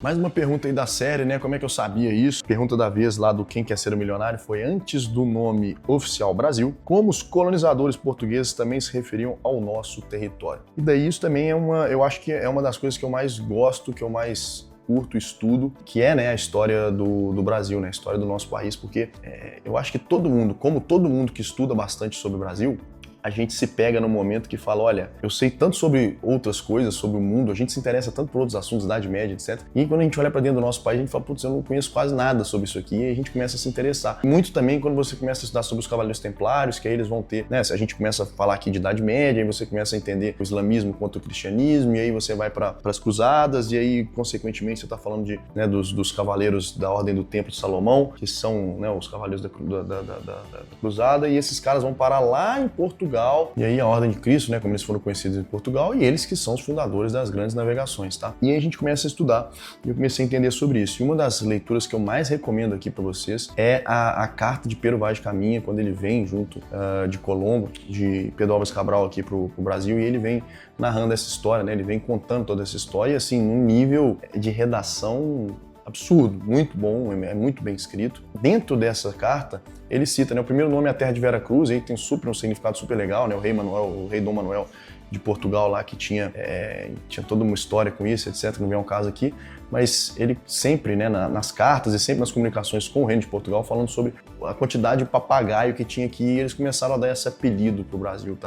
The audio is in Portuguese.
Mais uma pergunta aí da série, né? Como é que eu sabia isso? Pergunta da vez lá do Quem Quer Ser um Milionário foi antes do nome oficial Brasil, como os colonizadores portugueses também se referiam ao nosso território. E daí isso também eu acho que é uma das coisas que eu mais gosto, que eu mais curto, estudo, que é, né, a história do Brasil, né? A história do nosso país, porque eu acho que todo mundo, como todo mundo que estuda bastante sobre o Brasil, a gente se pega no momento que fala, olha, eu sei tanto sobre outras coisas, sobre o mundo, a gente se interessa tanto por outros assuntos, Idade Média, etc. E quando a gente olha para dentro do nosso país, a gente fala, putz, eu não conheço quase nada sobre isso aqui, e a gente começa a se interessar. Muito também quando você começa a estudar sobre os Cavaleiros Templários, que aí eles vão ter, né, se a gente começa a falar aqui de Idade Média, aí você começa a entender o islamismo contra o cristianismo, e aí você vai para as cruzadas, e aí, consequentemente, você está falando de, né, dos cavaleiros da Ordem do Templo de Salomão, que são, né, os cavaleiros da cruzada, e esses caras vão parar lá em Portugal, e aí a Ordem de Cristo, né, como eles foram conhecidos em Portugal, e eles que são os fundadores das grandes navegações, tá? E aí a gente começa a estudar, e eu comecei a entender sobre isso. E uma das leituras que eu mais recomendo aqui para vocês é a carta de Pero Vaz de Caminha, quando ele vem junto de Colombo, de Pedro Álvares Cabral aqui pro Brasil, e ele vem narrando essa história, né? Ele vem contando toda essa história, assim, num nível de redação absurdo, muito bom, é muito bem escrito. Dentro dessa carta, ele cita, né, o primeiro nome é a Terra de Vera Cruz, aí tem um significado super legal, né, o rei Dom Manuel de Portugal lá, que tinha toda uma história com isso, etc, não vem ao caso aqui, mas ele sempre, né, nas cartas e sempre nas comunicações com o reino de Portugal, falando sobre a quantidade de papagaio que tinha aqui, e eles começaram a dar esse apelido pro Brasil, tá?